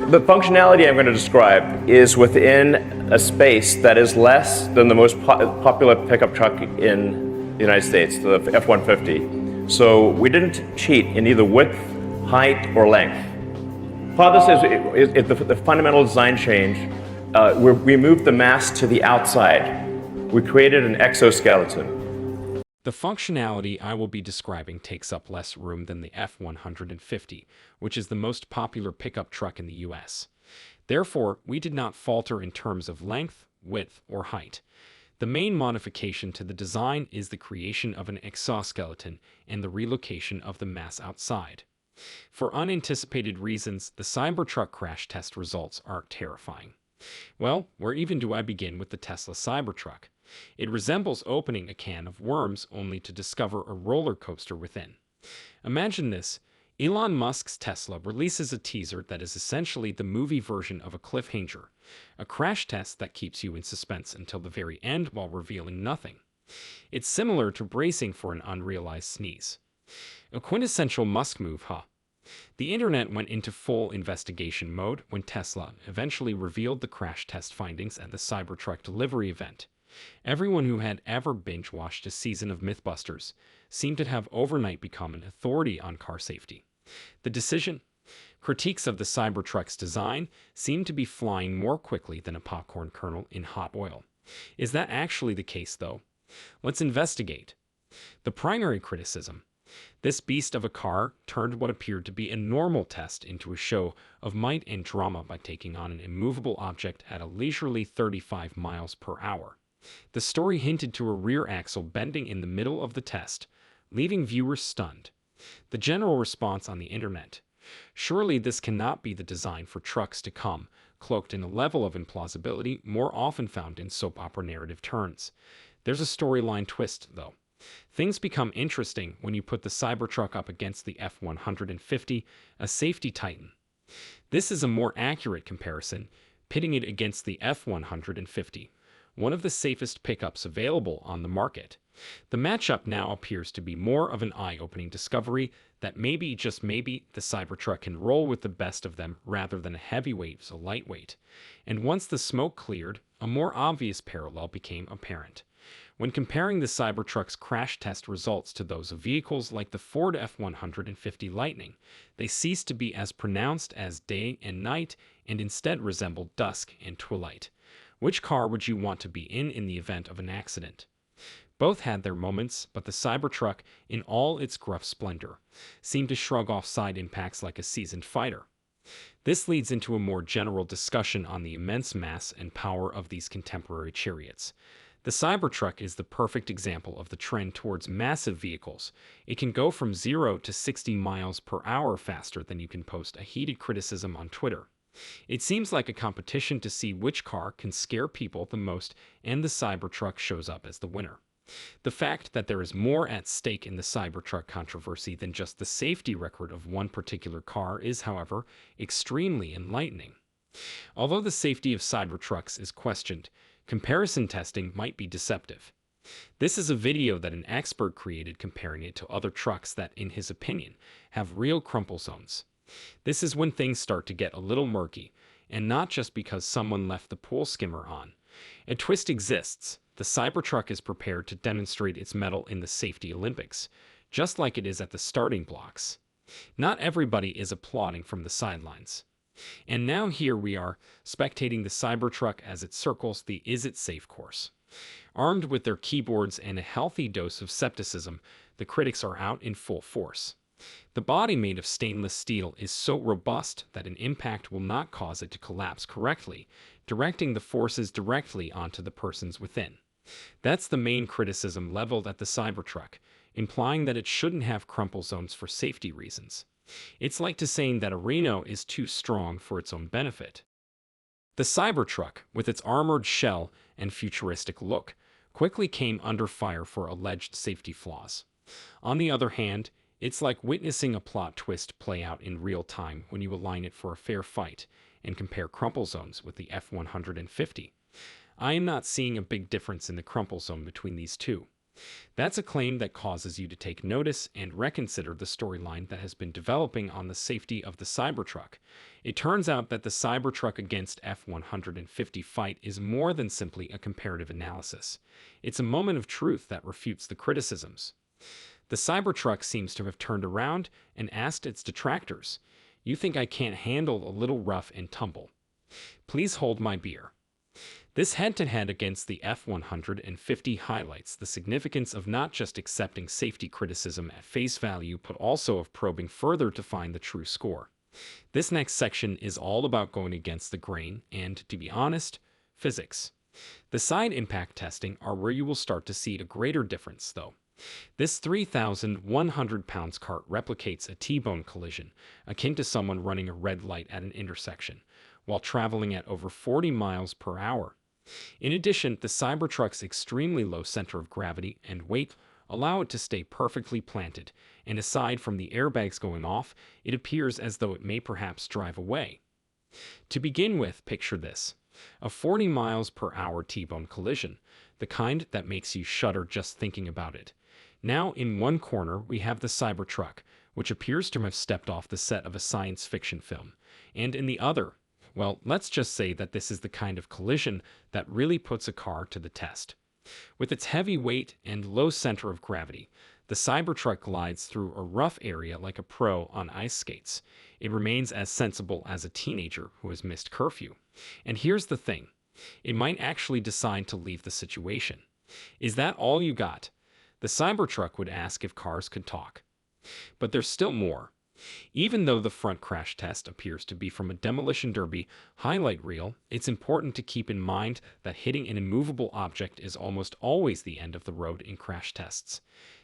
The functionality I'm going to describe is within a space that is less than the most popular pickup truck in the United States, the F-150. So we didn't cheat in either width, height, or length. Part of this is the fundamental design change. We moved the mass to the outside. We created an exoskeleton. The functionality I will be describing takes up less room than the F-150, which is the most popular pickup truck in the US. Therefore, we did not falter in terms of length, width, or height. The main modification to the design is the creation of an exoskeleton and the relocation of the mass outside. For unanticipated reasons, the Cybertruck crash test results are terrifying. Well, where even do I begin with the Tesla Cybertruck? It resembles opening a can of worms only to discover a roller coaster within. Imagine this. Elon Musk's Tesla releases a teaser that is essentially the movie version of a cliffhanger, a crash test that keeps you in suspense until the very end while revealing nothing. It's similar to bracing for an unrealized sneeze. A quintessential Musk move, huh? The internet went into full investigation mode when Tesla eventually revealed the crash test findings at the Cybertruck delivery event. Everyone who had ever binge-watched a season of Mythbusters seemed to have overnight become an authority on car safety. The decision? Critiques of the Cybertruck's design seem to be flying more quickly than a popcorn kernel in hot oil. Is that actually the case, though? Let's investigate. The primary criticism. This beast of a car turned what appeared to be a normal test into a show of might and drama by taking on an immovable object at a leisurely 35 miles per hour. The story hinted to a rear axle bending in the middle of the test, leaving viewers stunned. The general response on the internet: surely this cannot be the design for trucks to come, cloaked in a level of implausibility more often found in soap opera narrative turns. There's a storyline twist, though. Things become interesting when you put the Cybertruck up against the F-150, a safety titan. This is a more accurate comparison, pitting it against the F-150, one of the safest pickups available on the market. The matchup now appears to be more of an eye-opening discovery that maybe, just maybe, the Cybertruck can roll with the best of them rather than a heavyweight so lightweight. And once the smoke cleared, a more obvious parallel became apparent. When comparing the Cybertruck's crash test results to those of vehicles like the Ford F-150 Lightning, they ceased to be as pronounced as day and night and instead resembled dusk and twilight. Which car would you want to be in the event of an accident? Both had their moments, but the Cybertruck, in all its gruff splendor, seemed to shrug off side impacts like a seasoned fighter. This leads into a more general discussion on the immense mass and power of these contemporary chariots. The Cybertruck is the perfect example of the trend towards massive vehicles. It can go from 0 to 60 miles per hour faster than you can post a heated criticism on Twitter. It seems like a competition to see which car can scare people the most, and the Cybertruck shows up as the winner. The fact that there is more at stake in the Cybertruck controversy than just the safety record of one particular car is, however, extremely enlightening. Although the safety of Cybertrucks is questioned, comparison testing might be deceptive. This is a video that an expert created comparing it to other trucks that, in his opinion, have real crumple zones. This is when things start to get a little murky, and not just because someone left the pool skimmer on. A twist exists. The Cybertruck is prepared to demonstrate its mettle in the safety Olympics, just like it is at the starting blocks. Not everybody is applauding from the sidelines. And now here we are, spectating the Cybertruck as it circles the "is it safe" course. Armed with their keyboards and a healthy dose of skepticism, the critics are out in full force. The body made of stainless steel is so robust that an impact will not cause it to collapse correctly, directing the forces directly onto the persons within. That's the main criticism leveled at the Cybertruck, implying that it shouldn't have crumple zones for safety reasons. It's like to saying that a Reno is too strong for its own benefit. The Cybertruck, with its armored shell and futuristic look, quickly came under fire for alleged safety flaws. On the other hand, it's like witnessing a plot twist play out in real time when you align it for a fair fight and compare crumple zones with the F-150. I am not seeing a big difference in the crumple zone between these two. That's a claim that causes you to take notice and reconsider the storyline that has been developing on the safety of the Cybertruck. It turns out that the Cybertruck against F-150 fight is more than simply a comparative analysis. It's a moment of truth that refutes the criticisms. The Cybertruck seems to have turned around and asked its detractors, "You think I can't handle a little rough and tumble? Please hold my beer." This head-to-head against the F-150 highlights the significance of not just accepting safety criticism at face value, but also of probing further to find the true score. This next section is all about going against the grain and, to be honest, physics. The side impact testing are where you will start to see a greater difference, though. This 3,100 pounds cart replicates a T-bone collision, akin to someone running a red light at an intersection, while traveling at over 40 miles per hour. In addition, the Cybertruck's extremely low center of gravity and weight allow it to stay perfectly planted, and aside from the airbags going off, it appears as though it may perhaps drive away. To begin with, picture this: a 40 miles per hour T-bone collision, the kind that makes you shudder just thinking about it. Now, in one corner, we have the Cybertruck, which appears to have stepped off the set of a science fiction film, and in the other, well, let's just say that this is the kind of collision that really puts a car to the test. With its heavy weight and low center of gravity, the Cybertruck glides through a rough area like a pro on ice skates. It remains as sensible as a teenager who has missed curfew. And here's the thing: it might actually decide to leave the situation. Is that all you got? The Cybertruck would ask if cars could talk. But there's still more. Even though the front crash test appears to be from a demolition derby highlight reel, it's important to keep in mind that hitting an immovable object is almost always the end of the road in crash tests.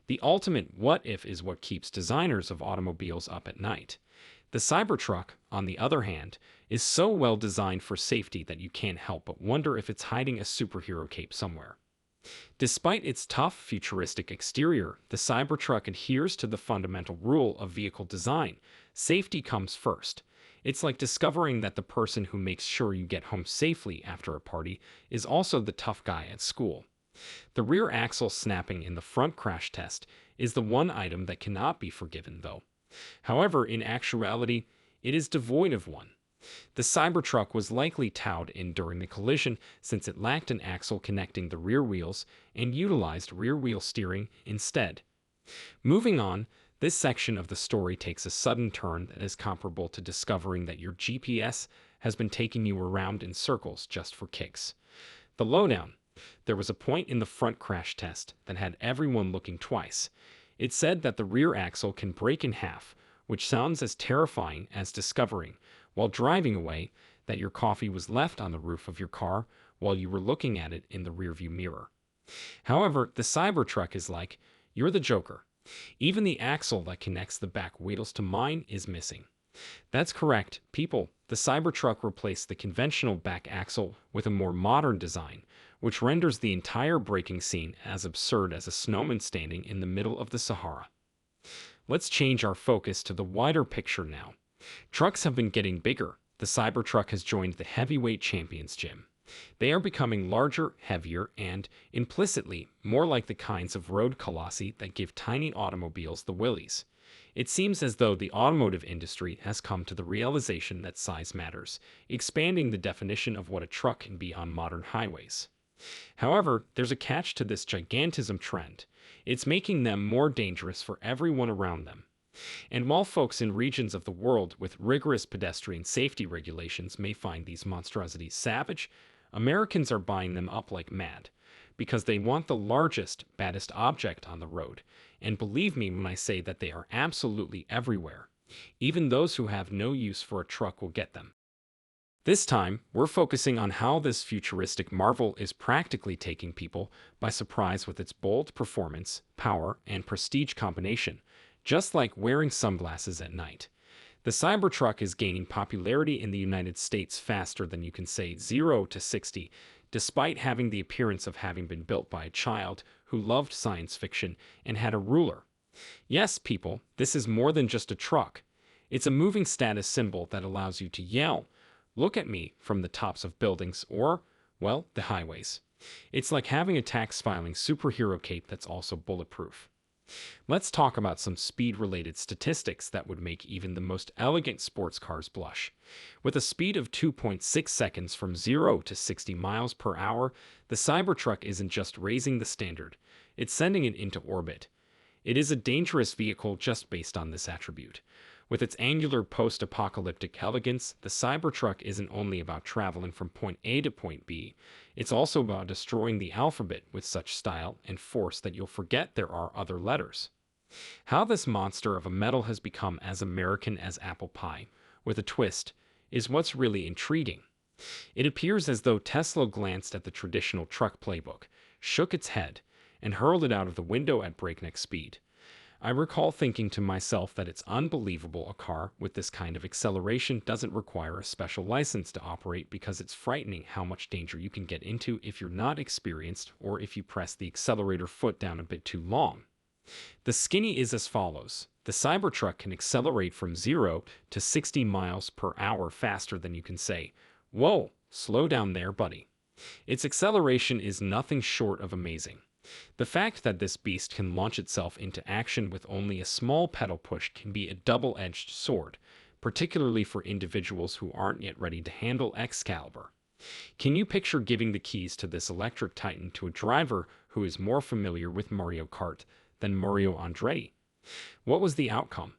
The ultimate what if is what keeps designers of automobiles up at night. The Cybertruck, on the other hand, is so well designed for safety that you can't help but wonder if it's hiding a superhero cape somewhere. Despite its tough, futuristic exterior, the Cybertruck adheres to the fundamental rule of vehicle design: safety comes first. It's like discovering that the person who makes sure you get home safely after a party is also the tough guy at school. The rear axle snapping in the front crash test is the one item that cannot be forgiven, though. However, in actuality, it is devoid of one. The Cybertruck was likely towed in during the collision since it lacked an axle connecting the rear wheels and utilized rear-wheel steering instead. Moving on, this section of the story takes a sudden turn that is comparable to discovering that your GPS has been taking you around in circles just for kicks. The lowdown: there was a point in the front crash test that had everyone looking twice. It said that the rear axle can break in half, which sounds as terrifying as discovering, while driving away, that your coffee was left on the roof of your car while you were looking at it in the rearview mirror. However, the Cybertruck is like, you're the Joker. Even the axle that connects the back wheels to mine is missing. That's correct, people. The Cybertruck replaced the conventional back axle with a more modern design, which renders the entire braking scene as absurd as a snowman standing in the middle of the Sahara. Let's change our focus to the wider picture now. Trucks have been getting bigger. The Cybertruck has joined the heavyweight champions gym. They are becoming larger, heavier, and, implicitly, more like the kinds of road colossi that give tiny automobiles the willies. It seems as though the automotive industry has come to the realization that size matters, expanding the definition of what a truck can be on modern highways. However, there's a catch to this gigantism trend. It's making them more dangerous for everyone around them. And while folks in regions of the world with rigorous pedestrian safety regulations may find these monstrosities savage, Americans are buying them up like mad, because they want the largest, baddest object on the road, and believe me when I say that they are absolutely everywhere. Even those who have no use for a truck will get them. This time, we're focusing on how this futuristic marvel is practically taking people by surprise with its bold performance, power, and prestige combination, just like wearing sunglasses at night. The Cybertruck is gaining popularity in the United States faster than you can say 0 to 60, despite having the appearance of having been built by a child who loved science fiction and had a ruler. Yes, people, this is more than just a truck. It's a moving status symbol that allows you to yell, "Look at me," from the tops of buildings or, well, the highways. It's like having a tax filing superhero cape that's also bulletproof. Let's talk about some speed-related statistics that would make even the most elegant sports cars blush. With a speed of 2.6 seconds from 0 to 60 miles per hour, the Cybertruck isn't just raising the standard, it's sending it into orbit. It is a dangerous vehicle just based on this attribute. With its angular post-apocalyptic elegance, the Cybertruck isn't only about traveling from point A to point B, it's also about destroying the alphabet with such style and force that you'll forget there are other letters. How this monster of a metal has become as American as apple pie, with a twist, is what's really intriguing. It appears as though Tesla glanced at the traditional truck playbook, shook its head, and hurled it out of the window at breakneck speed. I recall thinking to myself that it's unbelievable a car with this kind of acceleration doesn't require a special license to operate, because it's frightening how much danger you can get into if you're not experienced or if you press the accelerator foot down a bit too long. The skinny is as follows. The Cybertruck can accelerate from 0 to 60 miles per hour faster than you can say, "Whoa, slow down there, buddy." Its acceleration is nothing short of amazing. The fact that this beast can launch itself into action with only a small pedal push can be a double-edged sword, particularly for individuals who aren't yet ready to handle Excalibur. Can you picture giving the keys to this electric titan to a driver who is more familiar with Mario Kart than Mario Andretti? What was the outcome?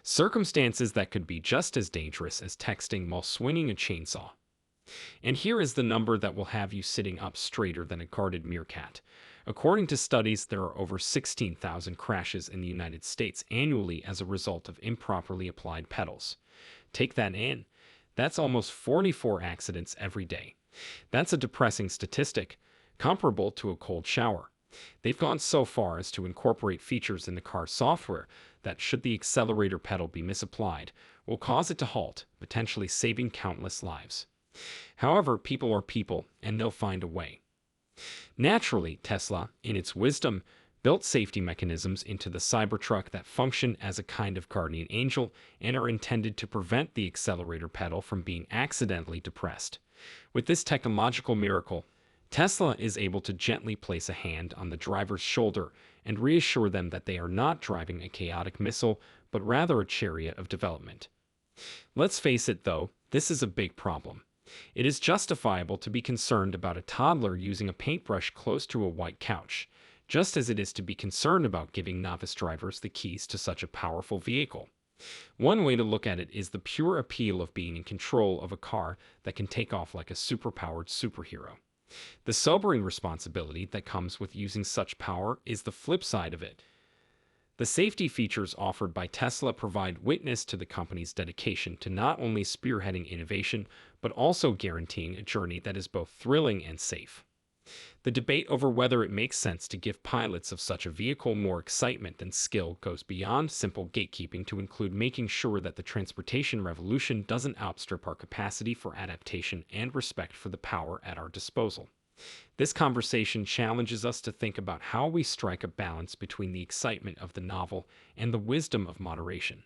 Circumstances that could be just as dangerous as texting while swinging a chainsaw. And here is the number that will have you sitting up straighter than a guarded meerkat. According to studies, there are over 16,000 crashes in the United States annually as a result of improperly applied pedals. Take that in. That's almost 44 accidents every day. That's a depressing statistic, comparable to a cold shower. They've gone so far as to incorporate features in the car's software that, should the accelerator pedal be misapplied, will cause it to halt, potentially saving countless lives. However, people are people, and they'll find a way. Naturally, Tesla, in its wisdom, built safety mechanisms into the Cybertruck that function as a kind of guardian angel and are intended to prevent the accelerator pedal from being accidentally depressed. With this technological miracle, Tesla is able to gently place a hand on the driver's shoulder and reassure them that they are not driving a chaotic missile, but rather a chariot of development. Let's face it, though, this is a big problem. It is justifiable to be concerned about a toddler using a paintbrush close to a white couch, just as it is to be concerned about giving novice drivers the keys to such a powerful vehicle. One way to look at it is the pure appeal of being in control of a car that can take off like a superpowered superhero. The sobering responsibility that comes with using such power is the flip side of it. The safety features offered by Tesla provide witness to the company's dedication to not only spearheading innovation, but also guaranteeing a journey that is both thrilling and safe. The debate over whether it makes sense to give pilots of such a vehicle more excitement than skill goes beyond simple gatekeeping to include making sure that the transportation revolution doesn't outstrip our capacity for adaptation and respect for the power at our disposal. This conversation challenges us to think about how we strike a balance between the excitement of the novel and the wisdom of moderation.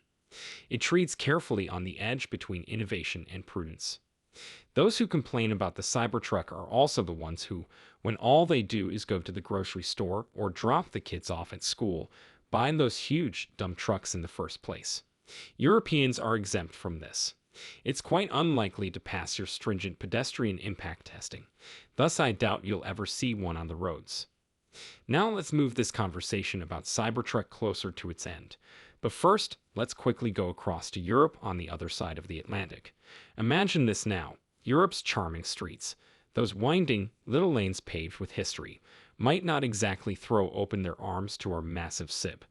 It treads carefully on the edge between innovation and prudence. Those who complain about the Cybertruck are also the ones who, when all they do is go to the grocery store or drop the kids off at school, buy those huge, dumb trucks in the first place. Europeans are exempt from this. It's quite unlikely to pass your stringent pedestrian impact testing. Thus, I doubt you'll ever see one on the roads. Now let's move this conversation about Cybertruck closer to its end. But first, let's quickly go across to Europe on the other side of the Atlantic. Imagine this now. Europe's charming streets, those winding little lanes paved with history, might not exactly throw open their arms to our massive SIB.